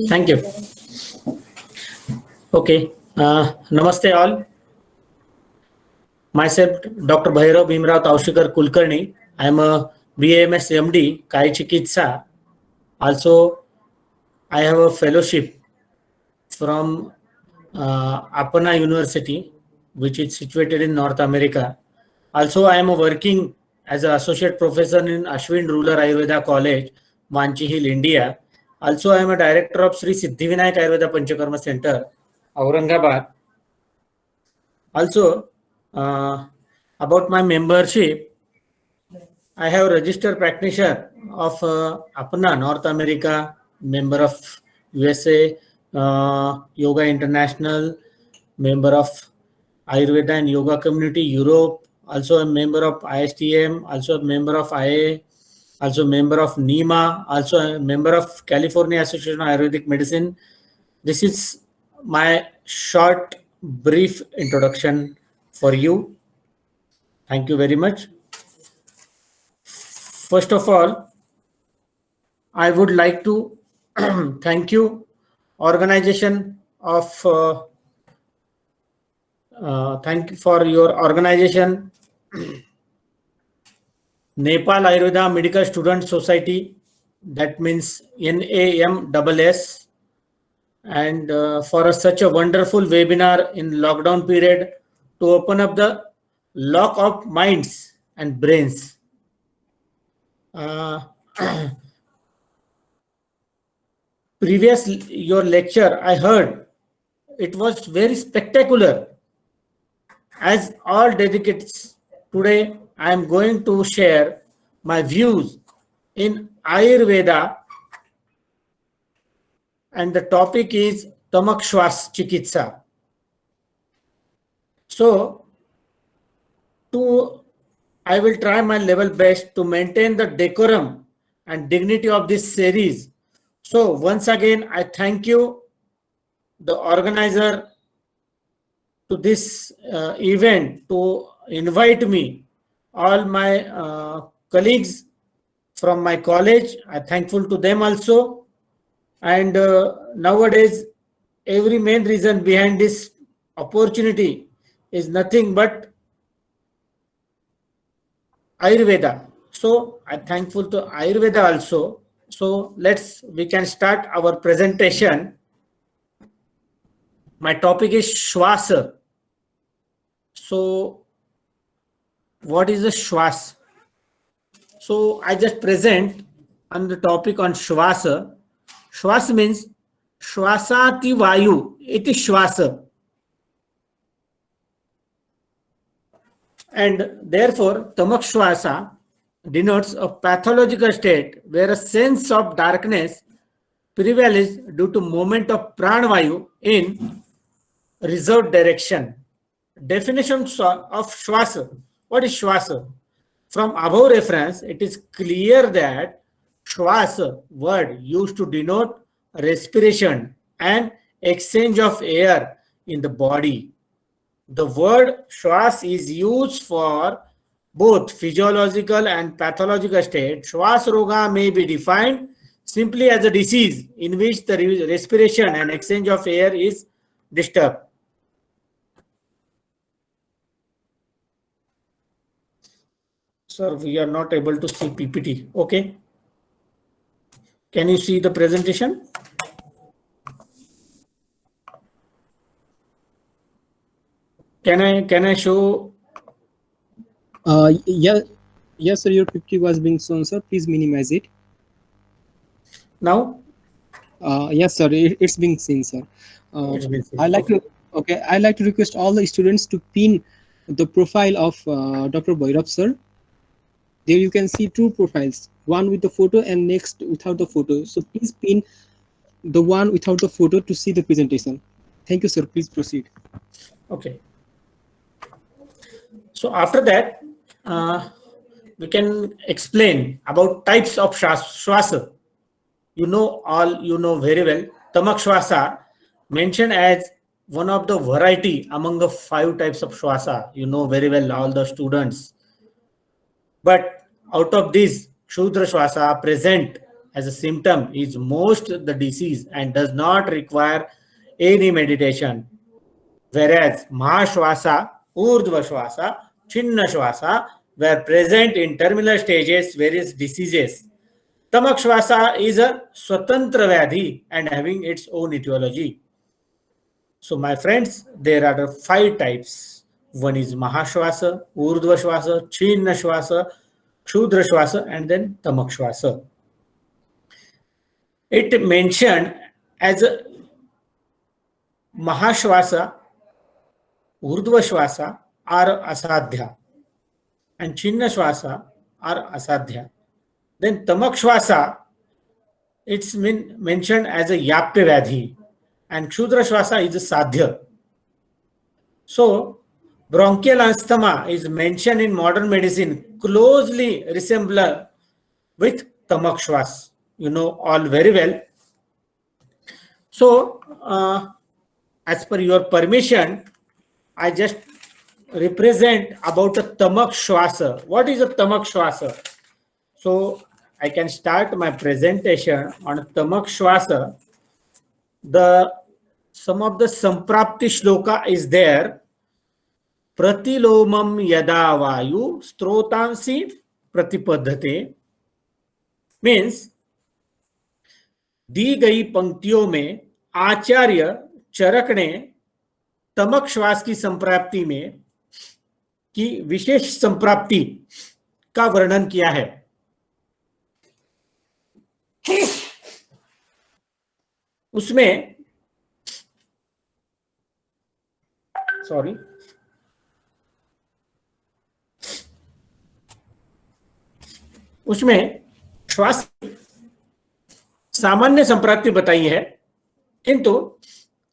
Thank you. Okay. Namaste all. Myself, Dr. Bhairav Bhimrao Taushikar Kulkarni. I am a BAMS MD, Kai Chikitsa. Also, I have a fellowship from Appana University, which is situated in North America. Also, I am working as an associate professor in Ashwin Rural Ayurveda College, Manchi Hill, India. Also, I am a director of Sri Siddhivinayak Ayurveda Panchakarma Center, Aurangabad. Also, about my membership, I have registered practitioner of Apna, North America, member of USA, Yoga International, member of Ayurveda and Yoga Community Europe, also a member of ISTM, also a member of IA, also member of NEMA, also a member of California Association of Ayurvedic Medicine. This is my short, brief introduction for you. Thank you very much. First of all, I would like to thank you, organization of thank you for your organization, Nepal Ayurveda Medical Student Society, that means NAMSS, and for such a wonderful webinar in lockdown period to open up the lock of minds and brains. Previous your lecture I heard, it was very spectacular. As all dedicates, today I am going to share my views in Ayurveda, and the topic is Tamak Shwas Chikitsa. So, I will try my level best to maintain the decorum and dignity of this series. So, once again, I thank you, the organizer, to this event, to invite me, all my colleagues from my college. I'm thankful to them also. And nowadays, every main reason behind this opportunity is nothing but Ayurveda. So I'm thankful to Ayurveda also. So we can start our presentation. My topic is Shwasa. So what is a Shwas? So I just present on the topic on Shwasa. Shwas means Shwasati Vayu. It is Shwasa. And therefore, Tamak Shwasa denotes a pathological state where a sense of darkness prevails due to movement of pranavayu in reserved direction. Definition of Shwasa. What is Shwasa? From above reference, it is clear that Shwasa word used to denote respiration and exchange of air in the body. The word Shwas is used for both physiological and pathological state. Shwas Roga may be defined simply as a disease in which the respiration and exchange of air is disturbed. Sir, we are not able to see PPT. Okay. Can you see the presentation? Can I show? Yes, sir. Your PPT was being shown, sir. Please minimize it. Now? Yes, sir. It's being seen, sir. I like to request all the students to pin the profile of Dr. Bhairav, sir. There you can see two profiles, one with the photo and next without the photo. So please pin the one without the photo to see the presentation. Thank you, sir. Please proceed. Okay. So after that, we can explain about types of Shwasa. You know very well. Tamak Shwasa mentioned as one of the variety among the 5 types of Shwasa. You know very well, all the students. But out of these, Shudra Shwasa present as a symptom is most the disease and does not require any meditation. Whereas Mahashwasa, Urdhva Chinna Shwasa were present in terminal stages, various diseases. Tamak Shwasa is a Swatantra Vyadhi and having its own etiology. So, my friends, there are 5 types. One is Mahashwasa, Urdhva Shwasa, Chinna Shwasa, Kshudra Shwasa, and then Tamak Shwasa. It mentioned as a Mahashwasa, Urdhva Shwasa are Asadhya and Chinna Shwasa are Asadhya. Then Tamak Shwasa, it's mentioned as a Yapya Vyadhi and Kshudra Shwasa is a Sadhya. So, bronchial asthma is mentioned in modern medicine closely resemble with Tamak Shwas. You know all very well. So, as per your permission, I just represent about a Tamak Shwasa. What is a Tamak Shwasa? So, I can start my presentation on Tamak Shwasa. Some of the Samprapti Shloka is there. Pratilomam yada vayu strotansi प्रतिपद्धते means दी गई पंक्तियों में आचार्य चरक ने तमक श्वास की संप्राप्ति में की विशेष संप्राप्ति का वर्णन किया है। उसमें श्वास सामान्य संप्राप्ति बताई है, किंतु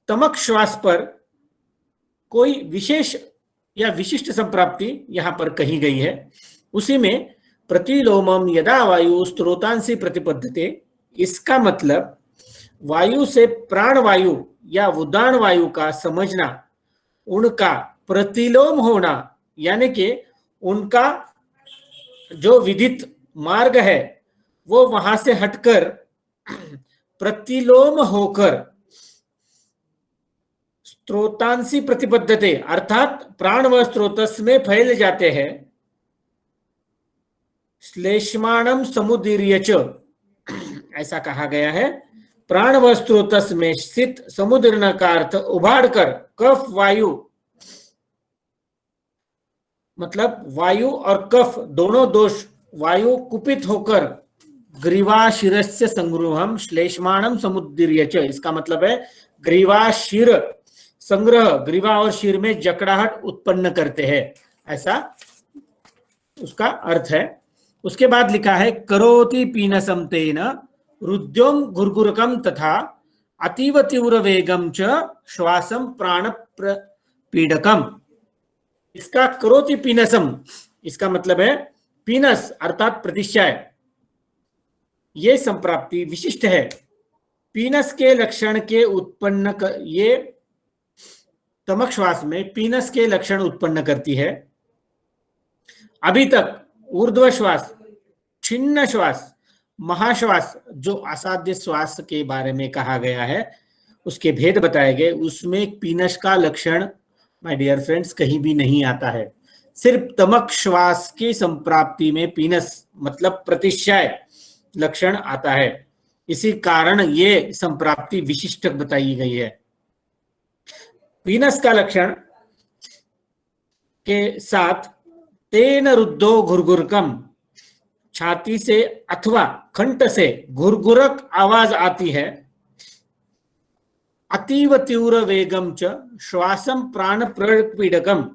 तमक श्वास पर कोई विशेष या विशिष्ट संप्राप्ति यहां पर कही गई है। उसी में प्रतिलोमम यदा वायु स्त्रोतांसी प्रतिपद्धते, इसका मतलब वायु से प्राण वायु या उदान वायु का समझना, उनका प्रतिलोम होना, यानी कि उनका जो विदित मार्ग है वो वहां से हटकर प्रतिलोम होकर स्त्रोतांसी प्रतिपद्धते अर्थात प्राण व स्त्रोतस में फैल जाते हैं। श्लेष्माणम समुदीर्य च, ऐसा कहा गया है। प्राण व स्त्रोतस में स्थित समुदीर्ण का अर्थ उभाड़कर कफ वायु, मतलब वायु और कफ दोनों दोष, वायु कुपित होकर ग्रीवा शिरस्य संग्रहम श्लेष्माणम समुदीर्य च, इसका मतलब है ग्रीवा शिर संग्रह, ग्रीवा और शिर में जकड़ाहट उत्पन्न करते हैं, ऐसा उसका अर्थ है। उसके बाद लिखा है करोति पीनसम तेन रुद्योम गुरगुरकम तथा अतीव तीव्र वेगम च श्वासम प्राण पीड़कम। इसका करोति पीनसम, इसका मतलब है पीनस अर्थात प्रतिशय, ये संप्राप्ति विशिष्ट है। पीनस के लक्षण के उत्पन्न ये तमक श्वास में पीनस के लक्षण उत्पन्न करती है। अभी तक ऊर्ध्व श्वास, छिन्न श्वास, महाश्वास जो असाध्य श्वास के बारे में कहा गया है, उसके भेद बताए गए। उसमें पीनस का लक्षण माय डियर फ्रेंड्स कहीं भी नहीं आता है। सिर्फ तमक श्वास की संप्राप्ति में पीनस मतलब प्रतिशय लक्षण आता है। इसी कारण ये संप्राप्ति विशिष्ट बताई गई है। पीनस का लक्षण के साथ तेन रुद्धो घुरघुरकम, छाती से अथवा कंठ से घुरघुरक आवाज आती है। अतीव तीव्र वेगम च श्वासम प्राण पीड़कम,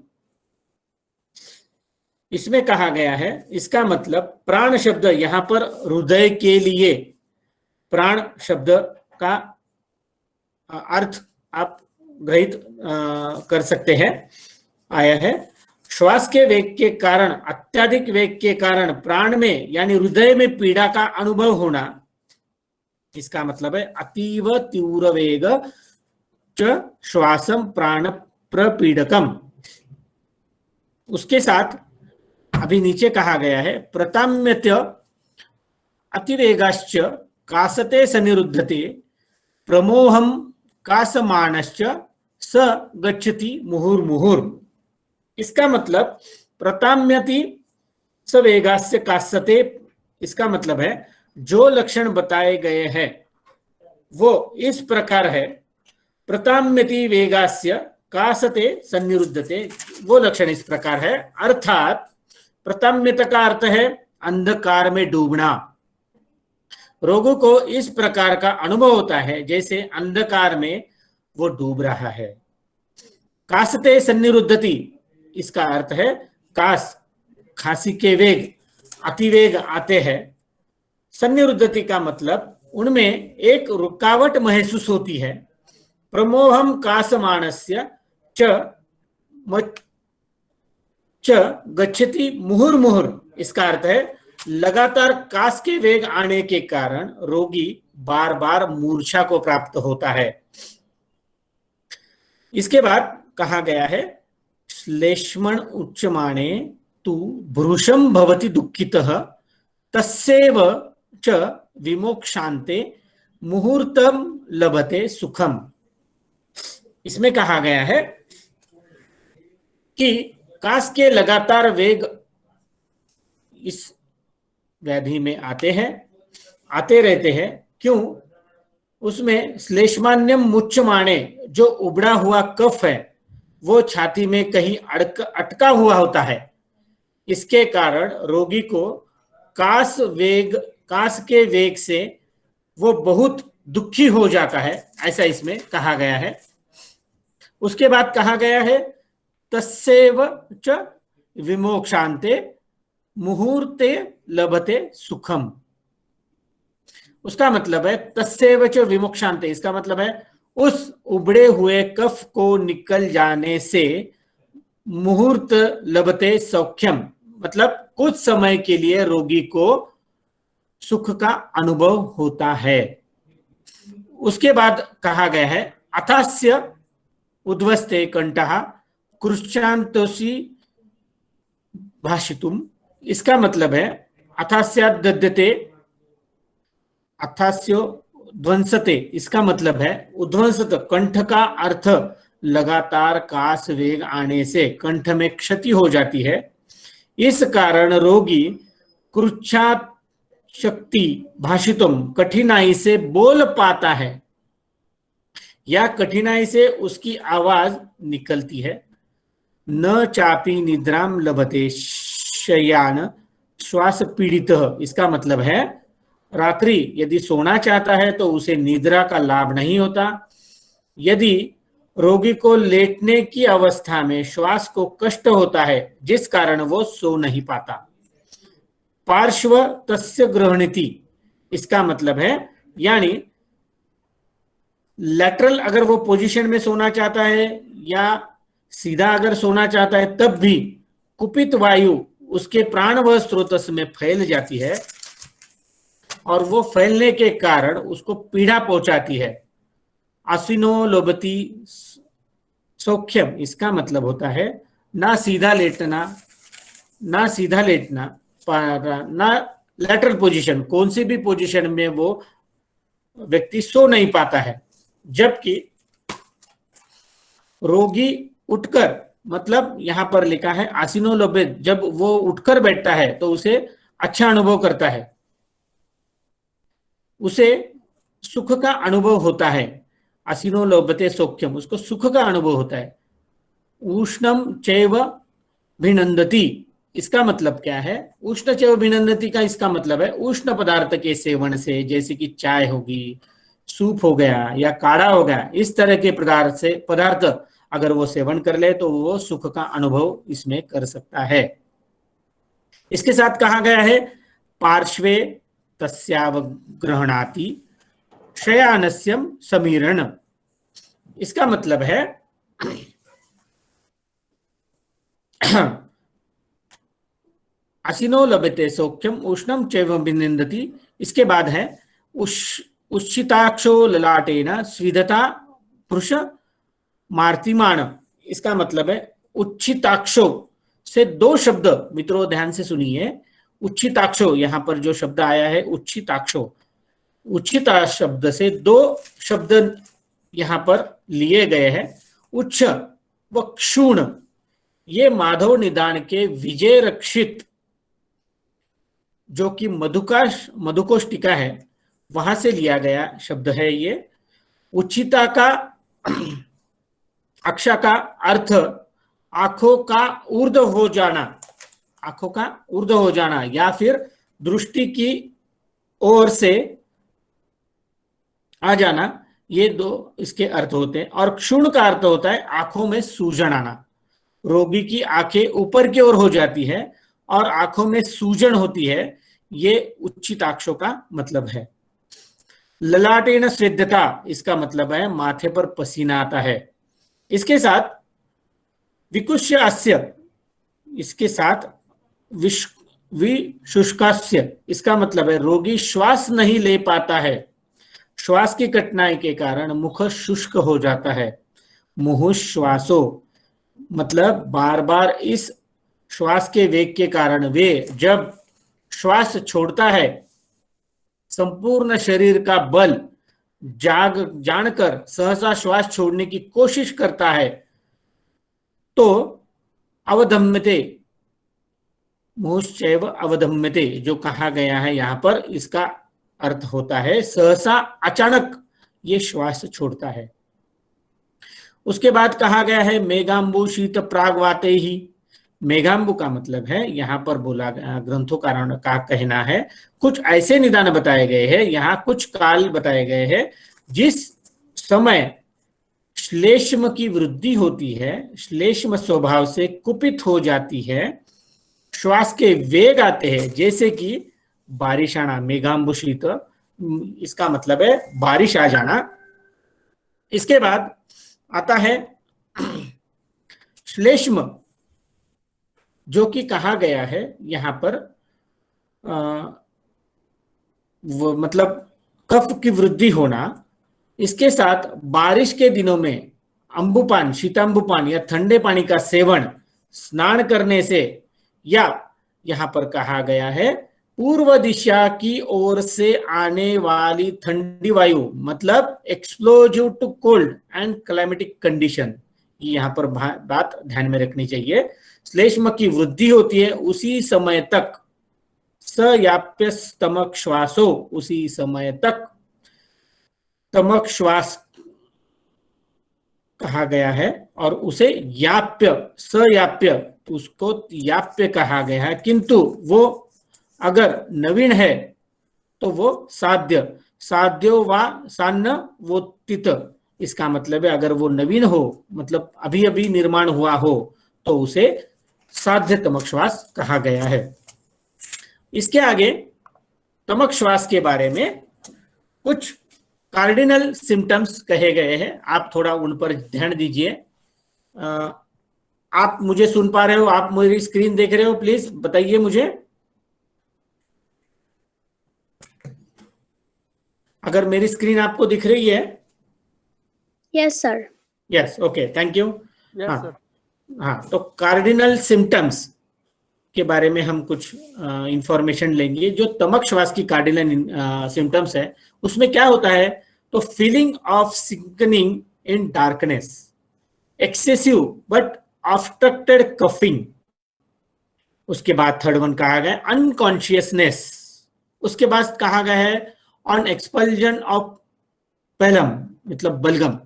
इसमें कहा गया है, इसका मतलब प्राण शब्द यहां पर हृदय के लिए प्राण शब्द का अर्थ आप ग्रहित कर सकते हैं, आया है। श्वास के वेग के कारण, अत्यधिक वेग के कारण प्राण में यानी हृदय में पीड़ा का अनुभव होना, इसका मतलब है अतीव तीव्र वेग च श्वासम प्राण प्रपीड़कम। उसके साथ अभी नीचे कहा गया है प्रताम्यत्य अतिवेगाश्च कासते सनिरुद्धते प्रमोहम कासमानश्च स गच्छति मुहुर्मुहुर्। इसका मतलब प्रताम्यति सवेगास्य कासते, इसका मतलब है जो लक्षण बताए गए हैं वो इस प्रकार है। प्रताम्यति वेगास्य कासते सन्निरुद्धते, वो लक्षण इस प्रकार है, अर्थात प्रताम्यता का अर्थ है अंधकार में डूबना। रोगों को इस प्रकार का अनुभव होता है जैसे अंधकार में वो डूब रहा है। कासते सन्निरुद्धति, इसका अर्थ है कास, खांसी के वेग, अतिवेग आते हैं। सन्निरुद्धति का मतलब उनमें एक रुकावट महसूस होती है। प्रमोहम कासमानस्य च गच्छति मुहुर्मुहुर्, इसका अर्थ है लगातार कास के वेग आने के कारण रोगी बार बार मूर्छा को प्राप्त होता है। इसके बाद कहा गया है श्लेष्मण उच्यमाने तु भृशं भवति दुःखितः तस्यैव च विमोक्षान्ते मुहूर्तम लभते सुखम। इसमें कहा गया है कि कास के लगातार वेग इस व्याधि में आते हैं, आते रहते हैं। क्यों? उसमें श्लेष्मान्यम मुच्यमाने, जो उबड़ा हुआ कफ है वो छाती में कहीं अटका हुआ होता है। इसके कारण रोगी को कास के वेग से वो बहुत दुखी हो जाता है, ऐसा इसमें कहा गया है। उसके बाद कहा गया है तस्यैव च विमोक्षान्ते मुहूर्ते लभते सुखम। उसका मतलब है तस्यैव च विमोक्षान्ते, इसका मतलब है उस उबड़े हुए कफ को निकल जाने से मुहूर्त लभते सौख्यम, मतलब कुछ समय के लिए रोगी को सुख का अनुभव होता है। उसके बाद कहा गया है अथास्य उद्वस्ते कंठः कृच्छान्तोषि भाषितुम। इसका मतलब है अथास्याद्दते, अथास्यो ध्वंसते, इसका मतलब है उध्वंसत। कंठ का अर्थ लगातार कास वेग आने से कंठ में क्षति हो जाती है। इस कारण रोगी कृच्छात शक्ति भाषितुम, कठिनाई से बोल पाता है या कठिनाई से उसकी आवाज निकलती है। न चापी निद्राम लभते शयान श्वास पीड़ित, इसका मतलब है रात्रि यदि सोना चाहता है तो उसे निद्रा का लाभ नहीं होता। यदि रोगी को लेटने की अवस्था में श्वास को कष्ट होता है जिस कारण वो सो नहीं पाता। पार्श्व तस्य ग्रहणीति, इसका मतलब है यानी लैटरल अगर वो पोजीशन में सोना चाहता है या सीधा अगर सोना चाहता है तब भी कुपित वायु उसके प्राणवह स्रोतस में फैल जाती है और वो फैलने के कारण उसको पीड़ा पहुंचाती है। आसीनो लोभति सौख्यम, इसका मतलब होता है ना सीधा लेटना, ना सीधा लेटना, ना लैटरल पोजीशन, कौन सी भी पोजीशन में वो व्यक्ति सो नहीं पाता है। जबकि रोगी उठकर, मतलब यहां पर लिखा है आसीनो लोभित, जब वो उठकर बैठता है तो उसे अच्छा अनुभव करता है, उसे सुख का अनुभव होता है। आसीनो लोभते सौख्यम, उसको सुख का अनुभव होता है। उष्णम चैव भिनंदति, इसका मतलब क्या है? उष्ण चैव भिनंदति का इसका मतलब है उष्ण पदार्थ के सेवन से, जैसे कि चाय होगी, सूप हो गया या काढ़ा हो गया, इस तरह के पदार्थ अगर वो सेवन कर ले तो वो सुख का अनुभव इसमें कर सकता है। इसके साथ कहा गया है पार्श्वे तस्यावग्रहणाति शयानस्यम समीरण, इसका मतलब है आसीनो लभते सौख्यम उष्णम चैव विनिंदति। इसके बाद है उच्छिताक्षो ललाटेन स्विदता पुरुष मार्तिमान, इसका मतलब है उच्छिताक्षो से दो शब्द, मित्रों ध्यान से सुनिए। उच्छिताक्षो, यहां पर जो शब्द आया है उच्छिताक्षो, उच्चता शब्द से दो शब्द यहां पर लिए गए हैं, उच्च व क्षुण। ये माधव निदान के विजय रक्षित जो कि मधुकोश टीका है वहां से लिया गया शब्द है ये। उच्चता का अक्षा का अर्थ आंखों का ऊर्ध्व हो जाना, आंखों का ऊर्ध्व हो जाना या फिर दृष्टि की ओर से आ जाना, ये दो इसके अर्थ होते हैं। और क्षुण का अर्थ होता है आंखों में सूजन आना। रोगी की आंखें ऊपर की ओर हो जाती है और आंखों में सूजन होती है, ये उच्चिताक्षों का मतलब है। ललाटेन स्वेदता, इसका मतलब है माथे पर पसीना आता है। इसके साथ विकुष्य अस्य, इसके साथ विशुष्कास्य, इसका मतलब है रोगी श्वास नहीं ले पाता है। श्वास की कठिनाई के कारण मुख शुष्क हो जाता है। मुहुश्वासो मतलब बार बार इस श्वास के वेग के कारण वे जब श्वास छोड़ता है संपूर्ण शरीर का बल जानकर सहसा श्वास छोड़ने की कोशिश करता है तो अवधम्यते, मुहुश्चैव अवधम्यते जो कहा गया है यहां पर, इसका अर्थ होता है सहसा अचानक ये श्वास छोड़ता है। उसके बाद कहा गया है मेघाम्बु शीत प्राग्वाते ही। मेघाम्बु का मतलब है यहां पर बोला ग्रंथों का कहना है कुछ ऐसे निदान बताए गए हैं, यहां कुछ काल बताए गए हैं जिस समय श्लेष्म की वृद्धि होती है, श्लेष्म स्वभाव से कुपित हो जाती है, श्वास के वेग आते हैं, जैसे कि बारिश आना। मेघाम्बुशीत इसका मतलब है बारिश आ जाना। इसके बाद आता है श्लेष्म, जो कि कहा गया है यहां पर वो मतलब कफ की वृद्धि होना। इसके साथ बारिश के दिनों में अम्बुपान, शीताम्बुपान या ठंडे पानी का सेवन स्नान करने से, या यहां पर कहा गया है पूर्व दिशा की ओर से आने वाली ठंडी वायु, मतलब explosive to cold and climatic condition, यहां पर बात ध्यान में रखनी चाहिए। श्लेष्म की वृद्धि होती है उसी समय तक, सयाप्य स्तमक श्वासो, उसी समय तक तमक श्वास कहा गया है और उसे याप्य, सयाप्य, उसको याप्य कहा गया है। किंतु वो अगर नवीन है तो वो साध्य, साध्यो वा सान्न वो तित, इसका मतलब है अगर वो नवीन हो मतलब अभी अभी निर्माण हुआ हो तो उसे साध्य तमक श्वास कहा गया है। इसके आगे तमक श्वास के बारे में कुछ कार्डिनल सिम्टम्स कहे गए हैं, आप थोड़ा उन पर ध्यान दीजिए। आप मुझे सुन पा रहे हो, आप मेरी स्क्रीन देख रहे हो, प्लीज बताइए मुझे अगर मेरी स्क्रीन आपको दिख रही है। Yes sir. Yes, okay, thank you. Yes हाँ सर। हाँ, तो कार्डिनल सिम्टम्स के बारे में हम कुछ इंफॉर्मेशन लेंगे। जो तमक श्वास की कार्डिनल सिम्टम्स है उसमें क्या होता है, तो feeling of sinking in darkness, excessive but obstructed coughing. उसके बाद थर्ड वन कहा गया अनकॉन्शियसनेस। उसके बाद कहा गया है ऑन एक्सपल्जन ऑफ पेलम, मतलब बलगम,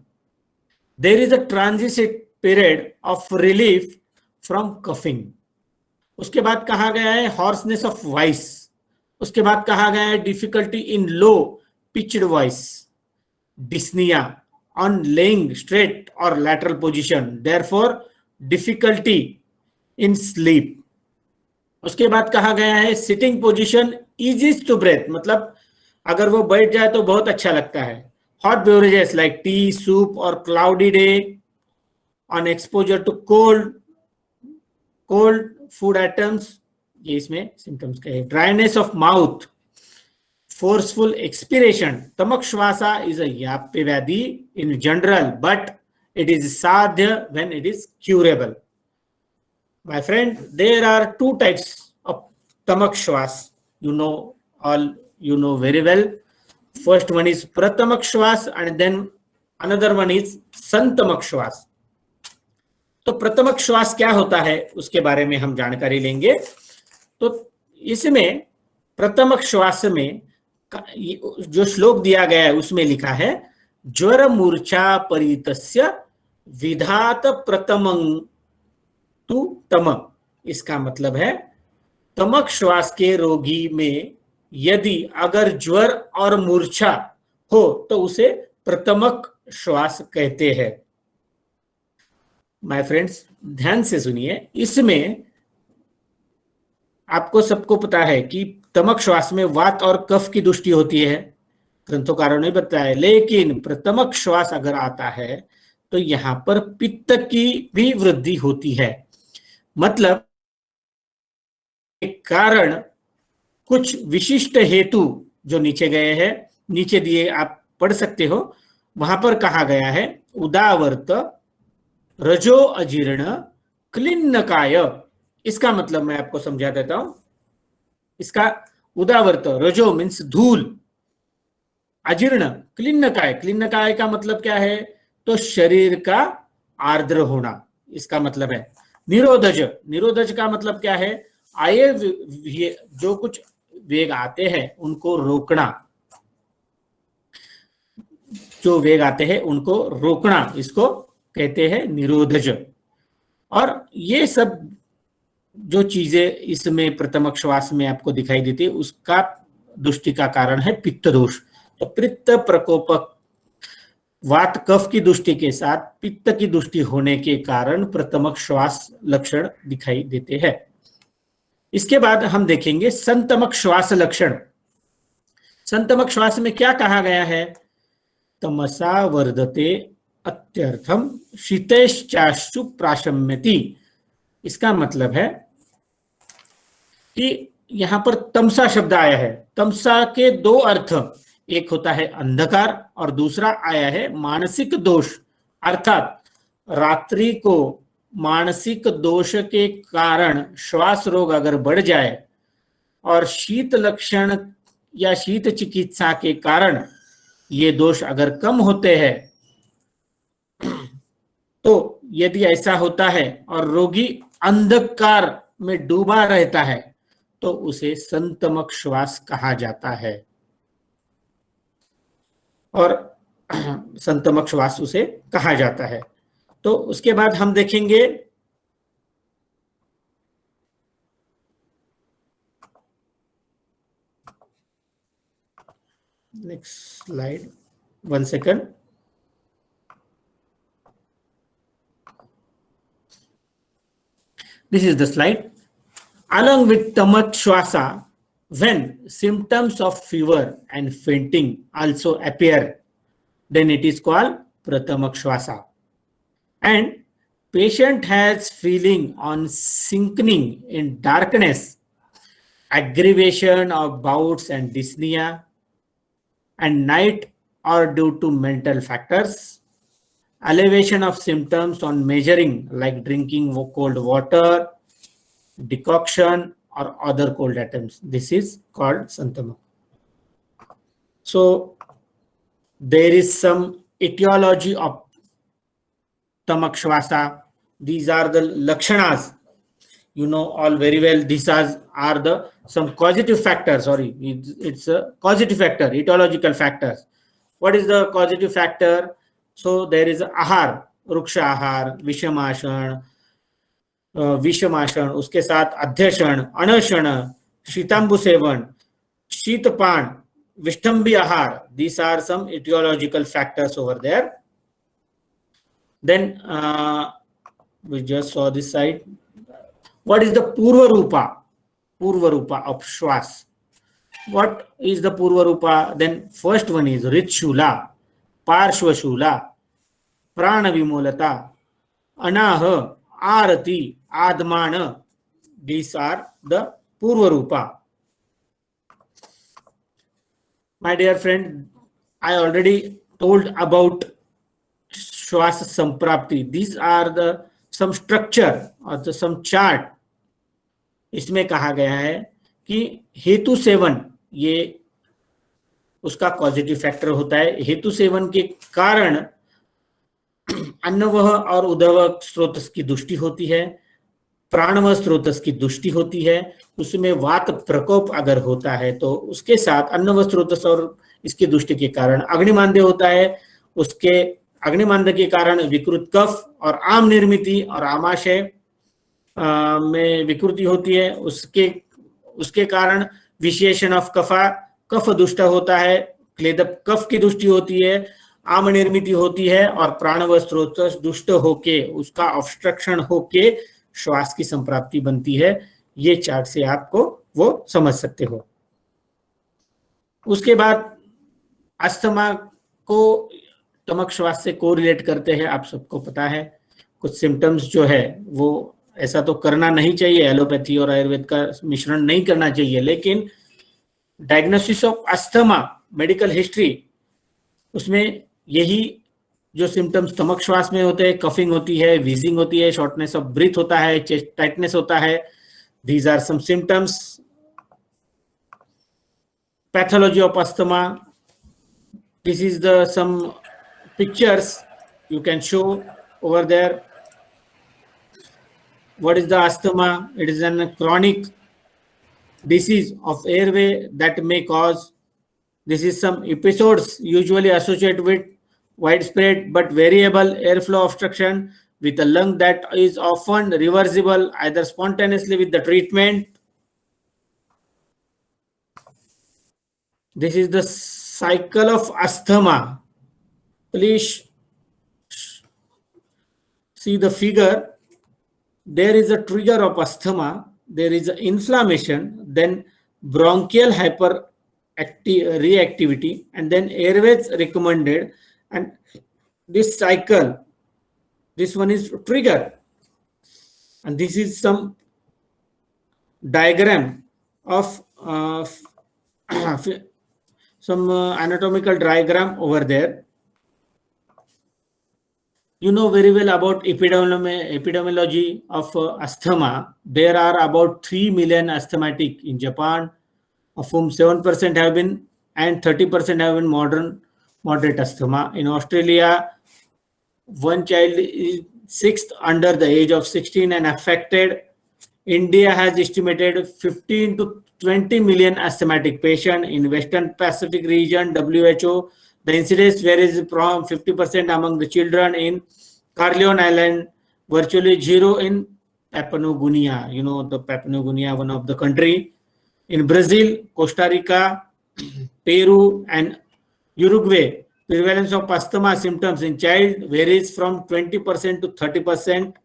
there is a transit period of relief from coughing. उसके बाद कहा गया है हॉर्सनेस ऑफ वॉइस। उसके बाद कहा गया है difficulty in low pitched voice, dyspnoea on lying straight और lateral position, therefore difficulty in sleep. उसके बाद कहा गया है sitting position eases to breath, मतलब अगर वो बैठ जाए तो बहुत अच्छा लगता है। Hot beverages like tea, soup और cloudy day, on exposure to cold food items, ये इसमें सिम्टम्स का है। Dryness of mouth, forceful expiration. Tamaka Shwasa is a yapya vyadhi in general but it is sadhya when it is curable. My friend, there are two types of tamak shwas. You know very well. First one is Pratamak Shwas and then another one is Santamak Shwas. तो प्रथमक श्वास क्या होता है उसके बारे में हम जानकारी लेंगे। तो इसमें प्रथमक श्वास में जो श्लोक दिया गया है उसमें लिखा है ज्वर मूर्छा परितस्य विधात प्रथमं तु तमक। इसका मतलब है तमक श्वास के रोगी में यदि अगर ज्वर और मूर्छा हो तो उसे प्रथमक श्वास कहते हैं। माय फ्रेंड्स ध्यान से सुनिए, इसमें आपको सबको पता है कि तमक श्वास में वात और कफ की दृष्टि होती है, ग्रंथोकारों ने बताया, लेकिन प्रथमक श्वास अगर आता है तो यहां पर पित्त की भी वृद्धि होती है। मतलब कारण कुछ विशिष्ट हेतु जो नीचे गए हैं, नीचे दिए आप पढ़ सकते हो, वहां पर कहा गया है उदावर्त रजो अजीर्ण क्लिन्नकाय। इसका मतलब मैं आपको समझा देता हूं। इसका उदावर्त रजो मीन्स धूल, अजीर्ण क्लिन्नकाय, क्लिन्नकाय का मतलब क्या है तो शरीर का आर्द्र होना, इसका मतलब है। निरोधज, निरोधज का मतलब क्या है आए जो कुछ वेग आते हैं उनको रोकना, जो वेग आते हैं उनको रोकना, इसको कहते हैं निरोधज। और ये सब जो चीजें इसमें प्रथमक श्वास में आपको दिखाई देती है उसका दृष्टि का कारण है पित्त दोष। तो पित्त प्रकोपक वात कफ की दृष्टि के साथ पित्त की दृष्टि होने के कारण प्रथमक श्वास लक्षण दिखाई देते हैं। इसके बाद हम देखेंगे संतमक श्वास लक्षण। संतमक श्वास में क्या कहा गया है, तमसा वर्धते अत्यर्थम शीतेश्चाशु प्राशम्यति। इसका मतलब है कि यहां पर तमसा शब्द आया है। तमसा के दो अर्थ, एक होता है अंधकार और दूसरा आया है मानसिक दोष। अर्थात रात्रि को मानसिक दोष के कारण श्वास रोग अगर बढ़ जाए और शीत लक्षण या शीत चिकित्सा के कारण ये दोष अगर कम होते हैं, तो यदि ऐसा होता है और रोगी अंधकार में डूबा रहता है तो उसे संतमक श्वास कहा जाता है और संतमक श्वास उसे कहा जाता है। तो उसके बाद हम देखेंगे next slide, 1 second. This is the slide. Along with tamak shwasa, when symptoms of fever and fainting also appear, then it is called pratamak shwasa. And patient has feeling on sinking in darkness, aggravation of bouts and dyspnea, and night or due to mental factors, elevation of symptoms on measuring like drinking cold water, decoction or other cold items. This is called santamak. So there is some etiology of tamak shwasa. These are the lakshanas. You know all very well. These are the some causative factors. Sorry, it's a causative factor, etiological factors. What is the causative factor? So there is आहार, रुक्ष आहार, विषमाषण, विषमाषण, उसके साथ अध्यक्षण, अनशन, शीतांबु seven, शीतपान, विष्ठंबी आहार. These are some etiological factors over there. Then we just saw this side. What is the Purva Rupa? Purva Rupa of Shwas. What is the Purva Rupa? Then first one is Ritshula, Parshvashula, Prana Vimolata, Anah, Arati, Admana. These are the Purva Rupa. My dear friend, I already told about Shwas Samprapti. These are the some structure or the some chart. इसमें कहा गया है कि हेतु seven, ये उसका causative factor होता है। हेतु सेवन के कारण अन्नवह और उदरवह स्रोतस की दुष्टि होती है, प्राणवह स्रोतस की दुष्टि होती है। उसमें वात प्रकोप अगर होता है तो उसके साथ अन्नवह स्रोतस और इसकी दुष्टि के कारण अग्निमांद्य होता है। उसके अग्निमांद्य के कारण विकृत कफ और आम निर्मिति और आमाशय में विकृति होती है। उसके कारण विशेषण ऑफ कफा, कफ दुष्ट होता है, क्लेदप कफ की दुष्टि होती है, आम निर्मिति होती है और प्राणव स्रोत दुष्ट होके उसका ऑब्स्ट्रक्शन होके श्वास की संप्राप्ति बनती है। ये चार्ट से आपको वो समझ सकते हो। उसके बाद अस्थमा को टमक श्वास से कोरिलेट करते हैं, आप सबको पता है। कुछ सिम्टम्स जो है वो ऐसा तो करना नहीं चाहिए, एलोपैथी और आयुर्वेद का मिश्रण नहीं करना चाहिए, लेकिन diagnosis of asthma medical history उसमें यही जो सिम्टम्स टमक श्वास में होते हैं, कफिंग होती है, वीजिंग होती है, शॉर्टनेस ऑफ ब्रीथ होता है, चेस्ट टाइटनेस होता है, these are some symptoms. Pathology of asthma, this is the some pictures you can show over there. What is the asthma? It is a chronic disease of airway that may cause, this is some episodes usually associated with widespread but variable airflow obstruction with a lung that is often reversible either spontaneously with the treatment. This is the cycle of asthma. Please see the figure. There is a trigger of asthma, there is inflammation, then bronchial reactivity, and then airways recommended, and this cycle, this one is trigger. And this is some diagram of some anatomical diagram over there. You know very well about epidemiology of asthma. There are about 3 million asthmatic in Japan, of whom 7% have been and 30% have been moderate asthma. In Australia, one child is sixth under the age of 16 and affected. India has estimated 15 to 20 million asthmatic patients. In Western Pacific region, WHO, the incidence varies from 50% among the children in Carleon Island, virtually zero in Papua New Guinea. You know the Papua New Guinea, one of the country. In Brazil, Costa Rica, Peru, and Uruguay, prevalence of asthma symptoms in child varies from 20% to 30%.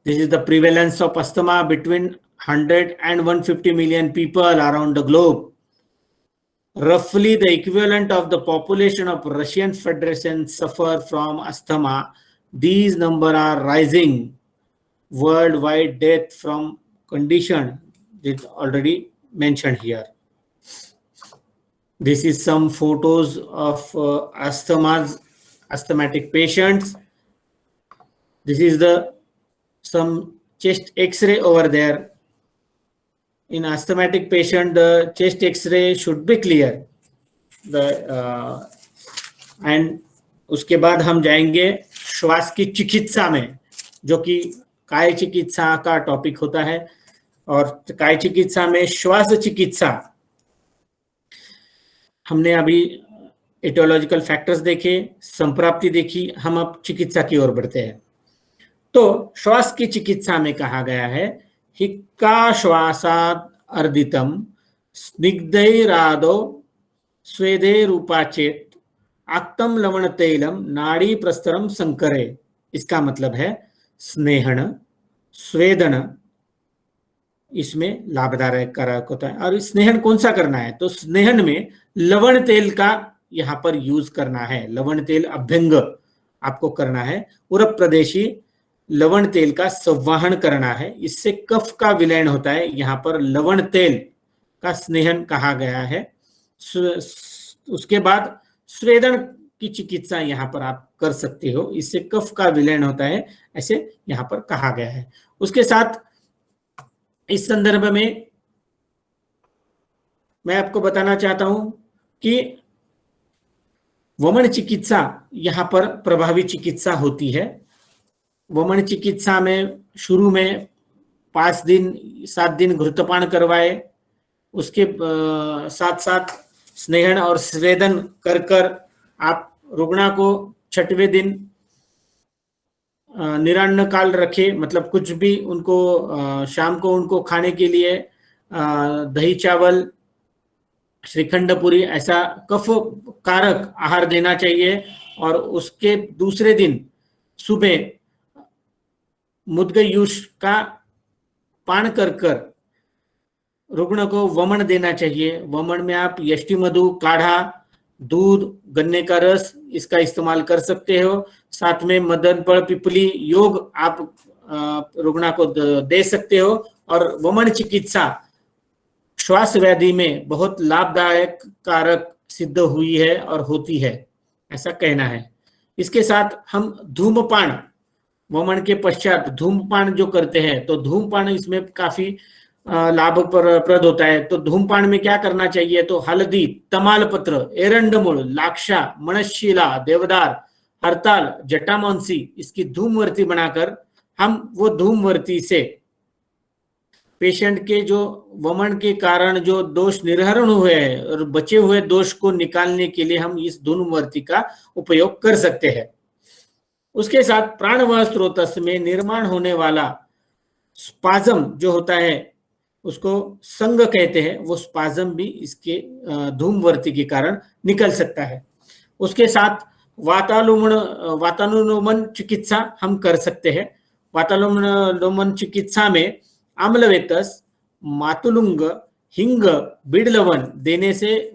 This is the prevalence of asthma between 100 and 150 million people around the globe. Roughly the equivalent of the population of Russian Federation suffer from asthma. These numbers are rising. Worldwide death from condition is already mentioned here. This is some photos of asthmatic patients. This is the some chest X-ray over there. In asthmatic patient, the chest X-ray should be clear. And उसके बाद हम जाएंगे श्वास की चिकित्सा में, जो कि काय चिकित्सा का टॉपिक होता है। और काय चिकित्सा में श्वास चिकित्सा, हमने अभी एटियोलॉजिकल फैक्टर्स देखे, संप्राप्ति देखी, हम अब चिकित्सा की ओर बढ़ते हैं। तो श्वास की चिकित्सा में कहा गया है हिक्का श्वासाद अर्दितम स्निग्धैरादो स्वेदैरूपाचेत आक्तम लवण तैलम नाड़ी प्रस्तरम संकरे। इसका मतलब है स्नेहन, स्वेदन इसमें लाभदायक कारक होता है। और स्नेहन कौन सा करना है? तो स्नेहन में लवण तेल का यहाँ पर यूज करना है। लवण तेल अभ्यंग आपको करना है। उरप प्रदेशी लवण तेल का संवाहन करना है, इससे कफ का विलयन होता है। यहाँ पर लवण तेल का स्नेहन कहा गया है। उसके बाद स्वेदन की चिकित्सा यहाँ पर आप कर सकते हो, इससे कफ का विलयन होता है, ऐसे यहाँ पर कहा गया है। उसके साथ इस संदर्भ में मैं आपको बताना चाहता हूं कि वमन चिकित्सा यहाँ पर प्रभावी चिकित्सा होती है। वमन चिकित्सा में शुरू में 5 दिन 7 दिन घृतपान करवाए, उसके साथ साथ स्नेहन और स्वेदन कर कर आप रुग्णा को 6वें दिन निरान्न काल रखे, मतलब कुछ भी उनको शाम को उनको खाने के लिए दही चावल, श्रीखंड पूरी ऐसा कफ कारक आहार देना चाहिए। और उसके दूसरे दिन सुबह मुद्गयूष का पान कर कर रुग्ण को वमन देना चाहिए। वमन में आप यष्टि मधु, काढ़ा, दूध, गन्ने का रस इसका इस्तेमाल कर सकते हो। साथ में मदन फल पिपली योग आप रुग्ण को दे सकते हो। और वमन चिकित्सा श्वास व्याधि में बहुत लाभदायक कारक सिद्ध हुई है और होती है, ऐसा कहना है। इसके साथ हम धूम्रपान, वमन के पश्चात धूम्रपान जो करते हैं, तो धूम्रपान इसमें काफी लाभप्रद होता है। तो धूम्रपान में क्या करना चाहिए, तो हल्दी, तमालपत्र, एरंडमूल, लाक्षा, मणशिला, देवदार, हरताल, जटामांसी इसकी धूमवर्ती बनाकर हम वो धूमवर्ती से पेशेंट के जो वमन के कारण जो दोष निर्हरण हुए हैं और बचे हुए दोष को निकालने के लिए हम इस धूमवर्ती का उपयोग कर सकते हैं। उसके साथ प्राणवायु स्रोतस में निर्माण होने वाला स्पाज्म जो होता है उसको संग कहते हैं, वो स्पाज्म भी इसके धूमवर्ती के कारण निकल सकता है। उसके साथ वातानुलोमन चिकित्सा हम कर सकते हैं। वातानुलोमन चिकित्सा में आम्लवेतस, मातुलुंग, हिंग, बीड़ लवण देने से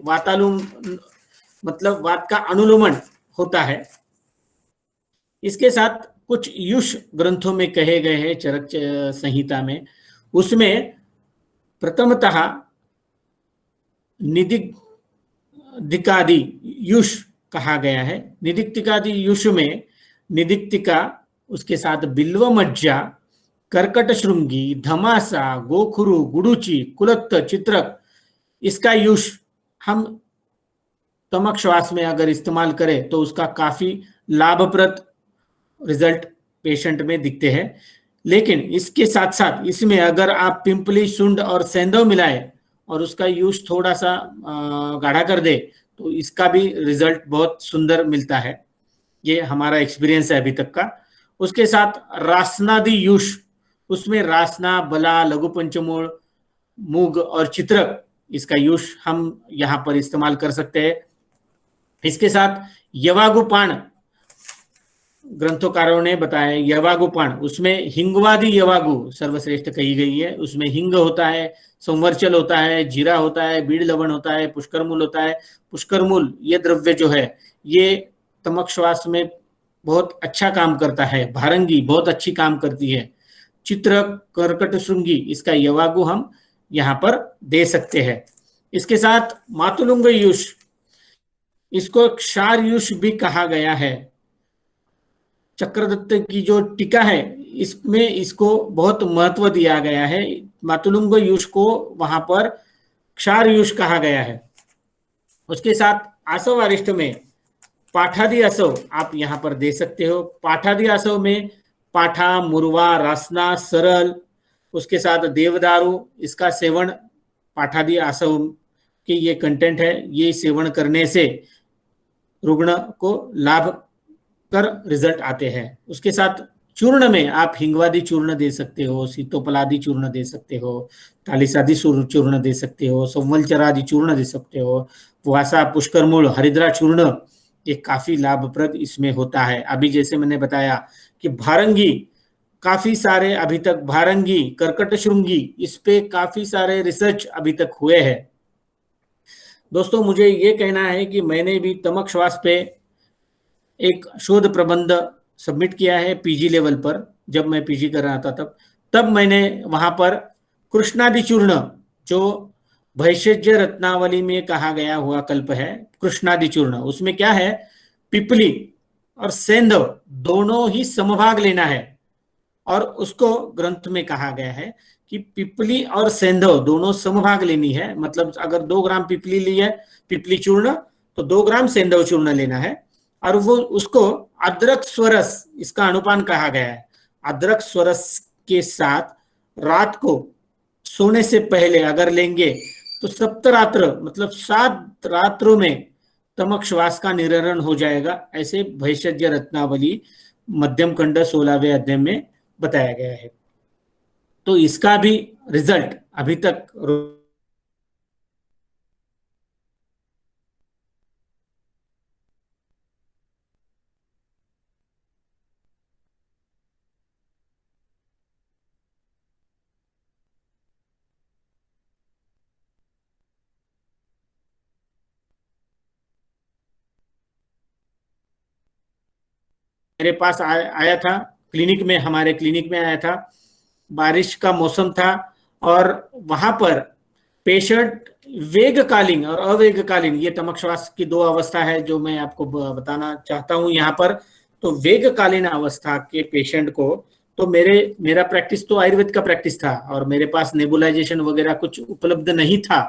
मतलब वात का अनुलोमन होता है। इसके साथ कुछ युष ग्रंथों में कहे गए हैं चरक संहिता में, उसमें प्रथमतः निदिक्तिकादि युष कहा गया है। निदिक्तिकादि युष में निदिक्तिका, उसके साथ बिल्व मज्जा, कर्कट श्रृंगी, धमासा, गोखुरु, गुडुचि, कुलत्त, चित्रक इसका युष हम तमक श्वास में अगर इस्तेमाल करें तो उसका काफी लाभप्रद रिजल्ट पेशेंट में दिखते हैं। लेकिन इसके साथ साथ इसमें अगर आप पिंपली, सुंड और सेंधव मिलाए और उसका यूज थोड़ा सा गाढ़ा कर दे तो इसका भी रिजल्ट बहुत सुंदर मिलता है। ये हमारा एक्सपीरियंस है अभी तक का। उसके साथ रासनादि यूष, उसमें रासना, बला, लघु पंचमूल, मूग और चित्रक इसका यूष हम यहाँ पर इस्तेमाल कर सकते हैं। इसके साथ यवागुपान ग्रंथोकारों ने बताया, यवागुपान उसमें हिंगवादी यवागु सर्वश्रेष्ठ कही गई है। उसमें हिंग होता है, संवरचल होता है, जीरा होता है, बीड़ लवण होता है, पुष्करमूल होता है। पुष्करमूल ये द्रव्य जो है ये तमक श्वास में बहुत अच्छा काम करता है। भारंगी बहुत अच्छी काम करती है। चित्र, कर्कट श्रृंगी इसका यवागु हम यहाँ पर दे सकते हैं। इसके साथ मातुलुंग युष, इसको क्षार युष भी कहा गया है। चक्रदत्त की जो टीका है इसमें इसको बहुत महत्व दिया गया है। मातुलुंग युष को वहां पर क्षार युष कहा गया है। उसके साथ आसव अरिष्ट में पाठादि आसव आप यहाँ पर दे सकते हो। पाठादि आसव में पाठा, मुरवा, रासना, सरल, उसके साथ देवदारू इसका सेवन, पाठादि आसव के ये कंटेंट है, ये सेवन करने से रुग्ण को लाभ कर रिजल्ट आते हैं। उसके साथ चूर्ण में आप हिंगवादी चूर्ण दे सकते हो, सीतोपलादि चूर्ण दे सकते हो, तालिसादि चूर्ण दे सकते हो, संवलचरादि चूर्ण दे सकते हो, वासा, पुष्करमूल, हरिद्रा चूर्ण ये काफी लाभप्रद इसमें होता है। अभी जैसे मैंने बताया कि भारंगी, काफी सारे अभी तक भारंगी, कर्कट श्रृंगी इस पे काफी सारे रिसर्च अभी तक हुए हैं। दोस्तों मुझे ये कहना है कि मैंने भी तमक श्वास पे एक शोध प्रबंध सबमिट किया है पीजी लेवल पर। जब मैं पीजी कर रहा था तब मैंने वहां पर कृष्णादि चूर्ण, जो भैषज्य रत्नावली में कहा गया हुआ कल्प है कृष्णादि चूर्ण, उसमें क्या है, पिपली और सेंधव दोनों ही समभाग लेना है। और उसको ग्रंथ में कहा गया है कि पिपली और सेंधव दोनों समभाग लेनी है। मतलब अगर 2 ग्राम पिपली ली है, पिपली चूर्ण, तो 2 ग्राम सेंधव चूर्ण लेना है। और वो उसको अदरक स्वरस, इसका अनुपान कहा गया है, अदरक स्वरस के साथ रात को सोने से पहले अगर लेंगे तो सप्तरात्र मतलब 7 रात्रों में तमक श्वास का निवारण हो जाएगा। ऐसे भेषज रत्नावली मध्यम खंड 16वें अध्याय में बताया गया है। तो इसका भी रिजल्ट अभी तक मेरे पास आया था क्लिनिक में, हमारे क्लिनिक में आया था। बारिश का मौसम था और वहां पर पेशेंट वेगकालीन और अवेगकालीन, ये तमक श्वास की 2 अवस्था है जो मैं आपको बताना चाहता हूं यहाँ पर। तो वेगकालीन अवस्था के पेशेंट को, तो मेरा प्रैक्टिस तो आयुर्वेद का प्रैक्टिस था और मेरे पास नेबुलाइजेशन वगैरह कुछ उपलब्ध नहीं था।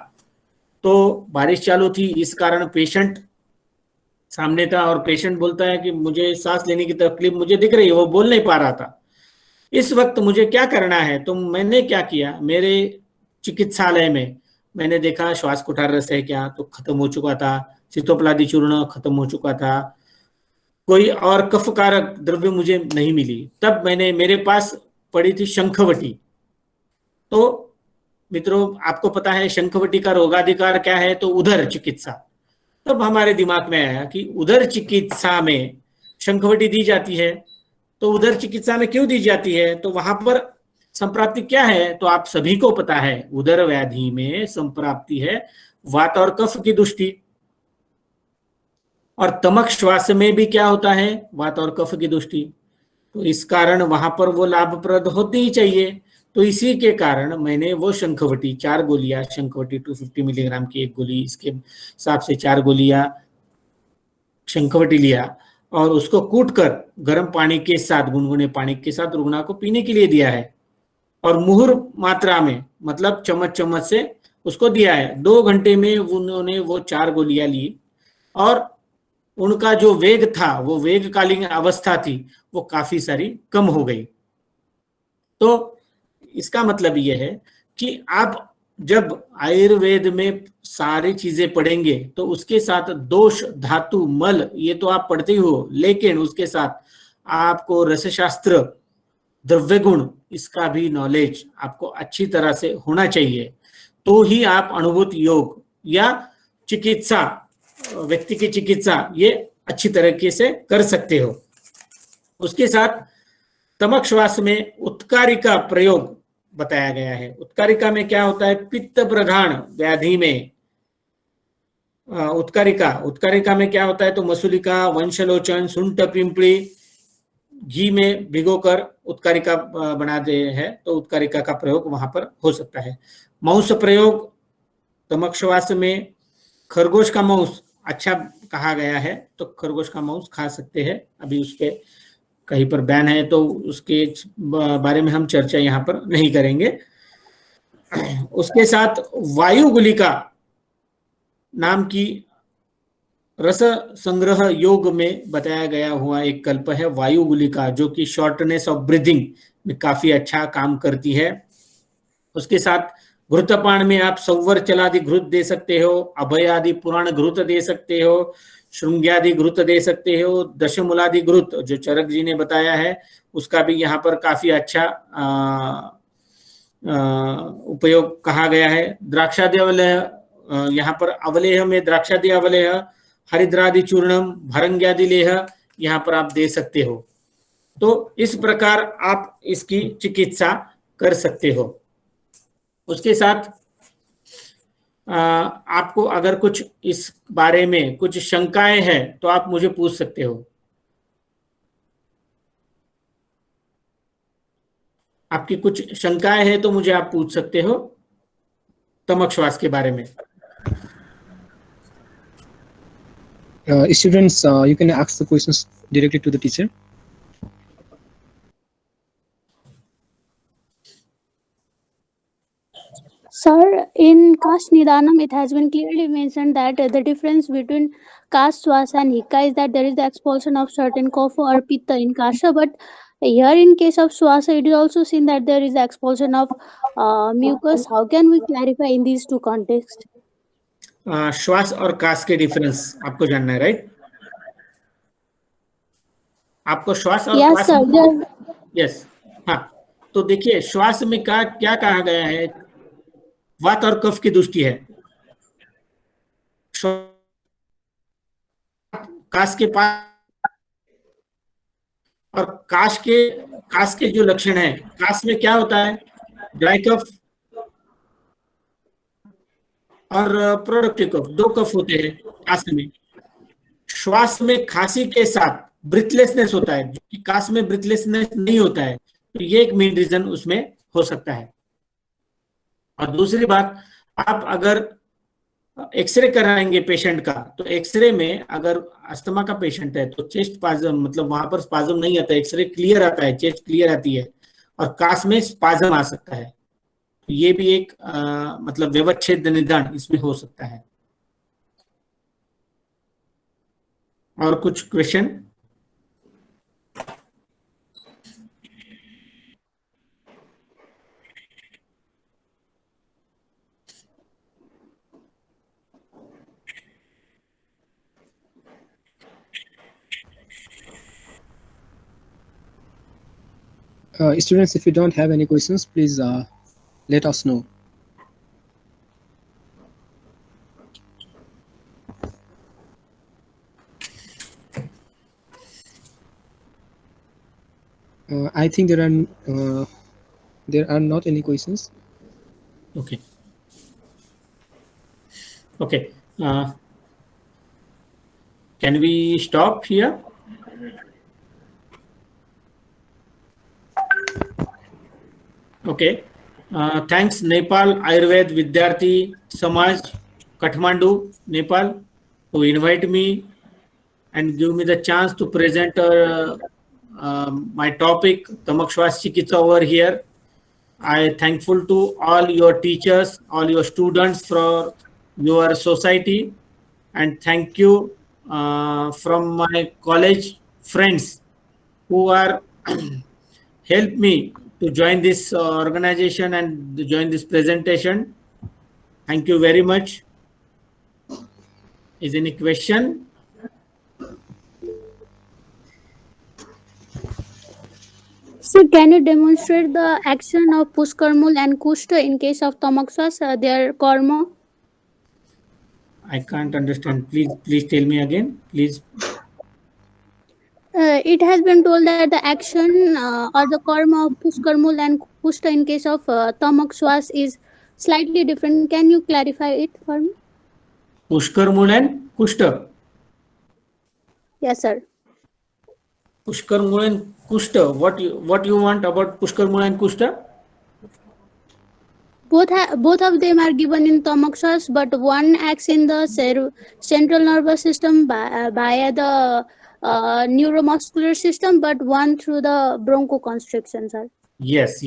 तो बारिश चालू थी, इस कारण पेशेंट सामने था और पेशेंट बोलता है कि मुझे सांस लेने की तकलीफ मुझे दिख रही है, वो बोल नहीं पा रहा था। इस वक्त मुझे क्या करना है? तो मैंने क्या किया, मेरे चिकित्सालय में मैंने देखा श्वास कुठार रस है क्या, तो खत्म हो चुका था। सीतोपलादी चूर्ण खत्म हो चुका था। कोई और कफकारक द्रव्य मुझे नहीं मिली। तब मेरे पास पड़ी थी शंखवटी। तो मित्रों, आपको पता है शंखवटी का रोगाधिकार क्या है? तो उदर चिकित्सा। तब हमारे दिमाग में आया कि उदर चिकित्सा में शंखवटी दी जाती है। तो उदर चिकित्सा में क्यों दी जाती है? तो वहां पर संप्राप्ति क्या है? तो आप सभी को पता है, उदर व्याधि में संप्राप्ति है वात और कफ की दुष्टि। और तमक श्वास में भी क्या होता है? वात और कफ की दुष्टि। तो इस कारण वहां पर वो लाभप्रद होती ही चाहिए। तो इसी के कारण मैंने वो शंखवटी 4 गोलियां, शंखवटी 250 मिलीग्राम की 1 गोली, इसके हिसाब से 4 गोलियां शंखवटी लिया और उसको कूट कर गर्म पानी के साथ, गुनगुने पानी के साथ रुग्णा को पीने के लिए दिया है। और मुहुर मात्रा में, मतलब चम्मच चम्मच से उसको दिया है। 2 घंटे में उन्होंने वो 4 गोलियां ली और उनका जो वेग था, वो वेगकालीन अवस्था थी, वो काफी सारी कम हो गई। तो इसका मतलब यह है कि आप जब आयुर्वेद में सारी चीजें पढ़ेंगे तो उसके साथ दोष, धातु, मल, ये तो आप पढ़ते ही हो, लेकिन उसके साथ आपको रसशास्त्र, द्रव्य गुण, इसका भी नॉलेज आपको अच्छी तरह से होना चाहिए। तो ही आप अनुभूत योग या चिकित्सा, व्यक्ति की चिकित्सा, ये अच्छी तरीके से कर सकते हो। उसके साथ तमक श्वास में उत्कारिका प्रयोग बताया गया है। उत्कारिका में क्या होता है? पित्त प्रधान व्याधि में उत्कारिका में क्या होता है? तो मसूलिका, वंशलोचन, सुंठ, पिंपली घी में भिगोकर उत्कारिका बनाते हैं। तो उत्कारिका का प्रयोग वहां पर हो सकता है। मांस प्रयोग तमक श्वास में, खरगोश का मांस अच्छा कहा गया है, तो खरगोश का मांस खा सकते हैं। अभी उसके कहीं पर बैन है तो उसके बारे में हम चर्चा यहाँ पर नहीं करेंगे। उसके साथ वायु गुलिका नाम की रस संग्रह योग में बताया गया हुआ एक कल्प है वायु गुलिका, जो कि शॉर्टनेस ऑफ ब्रीदिंग में काफी अच्छा काम करती है। उसके साथ घृतपान में आप संवर चलादि घृत दे सकते हो, अभय आदि पुराण घृत दे सकते हो, श्रृंग्यादि घृत दे सकते हो, दशमूलादि घृत जो चरक जी ने बताया है उसका भी यहाँ पर काफी अच्छा उपयोग कहा गया है। द्राक्षादि अवलेह, यहाँ पर अवलेह में द्राक्षादि अवलेह, हरिद्रादि चूर्णम, भरंग्यादि लेह यहाँ पर आप दे सकते हो। तो इस प्रकार आप इसकी चिकित्सा कर सकते हो। उसके साथ आपको अगर कुछ इस बारे में कुछ शंकाएं हैं तो आप मुझे पूछ सकते हो। आपकी कुछ शंकाएं हैं तो मुझे आप पूछ सकते हो तमक श्वास के बारे में। Students, you can ask the questions directly to the teacher. Sir, in Caste Nidanam, it has been clearly mentioned that the difference between Caste Swasa and Hika is that there is the expulsion of certain Kapha or Pitta in Kasha, but here in case of Swasa, it is also seen that there is the expulsion of mucus. How can we clarify in these two contexts? श्वास और कास के difference आपको जानना है, right? आपको श्वास और Yes, कास, sir. Yes, हाँ, तो देखिए श्वास में क्या कहा गया है, वात और कफ की दृष्टि है, कास के पास, और कास के जो लक्षण है, कास में क्या होता है, ड्राई कफ और प्रोडक्टिव कफ, दो कफ होते हैं कास में। श्वास में खांसी के साथ ब्रीथलेसनेस होता है, जो कि कास में ब्रीथलेसनेस नहीं होता है, तो ये एक मेन रीजन उसमें हो सकता है। और दूसरी बात, आप अगर एक्सरे कराएंगे पेशेंट का, तो एक्सरे में अगर अस्थमा का पेशेंट है तो चेस्ट स्पाज्म, मतलब वहां पर स्पाज्म नहीं आता, एक्सरे क्लियर आता है, चेस्ट क्लियर आती है, और कास में स्पाज्म आ सकता है। तो ये भी एक मतलब व्यवच्छेद निदान इसमें हो सकता है। और कुछ question? Students, if you don't have any questions, please let us know. I think there are not any questions. Okay. Okay. Can we stop here? Okay. Thanks Nepal Ayurved Vidyarthi Samaj, Kathmandu, Nepal, to invite me and give me the chance to present my topic, Tamak Shwas Chikitsa, over here. I thankful to all your teachers, all your students for your society, and thank you from my college friends who are helped me to join this organization and to join this presentation. Thank you very much. Is any question? Sir, can you demonstrate the action of Pushkarmul and Kushta in case of Tamakswas, their karma? I can't understand. Please tell me again, please. It has been told that the action or the karma of Pushkarmul and Kushta in case of Tamakswas is slightly different. Can you clarify it for me? Pushkarmul and Kushta. Yes, sir. Pushkarmul and Kushta. What you want about Pushkarmul and Kushta? Both of them are given in Tamakswas, but one acts in the central nervous system via the neuromuscular system, but one through the bronchoconstriction, sir. Yes.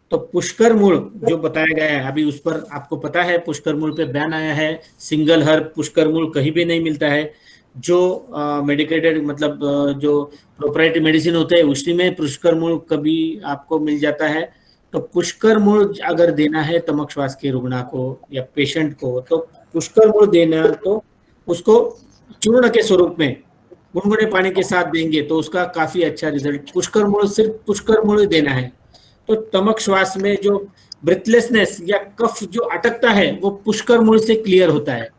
तो पुष्कर मूल जो बताया गया है अभी, उस पर आपको पता है पुष्कर मूल पे बैन आया है। सिंगल हर्ब पुष्कर मूल कहीं भी नहीं मिलता है। जो मेडिकेटेड मतलब जो प्रोप्राइटरी मेडिसिन होते हैं उसी में पुष्कर मूल कभी आपको मिल जाता है। तो पुष्कर मूल अगर देना है तमक श्वास के रुग्णा को या पेशेंट को, तो पुष्कर मूल देना, तो उसको चूर्ण के स्वरूप में गुनगुने पानी के साथ देंगे तो उसका काफी अच्छा रिजल्ट। पुष्कर मूल सिर्फ पुष्कर मूल देना है। तो तमक श्वास में जो ब्रेथलेसनेस या कफ जो अटकता है वो पुष्कर मूल से क्लियर होता है।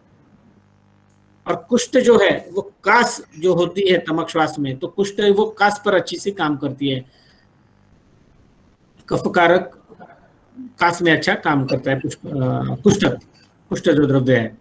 और कुष्ठ जो है वो कास जो होती है तमक श्वास में, तो कुष्ठ वो कास पर अच्छी से काम करती है। कफकारक कास में अच्छा काम करता है कुष्ठ जो द्रव्य है।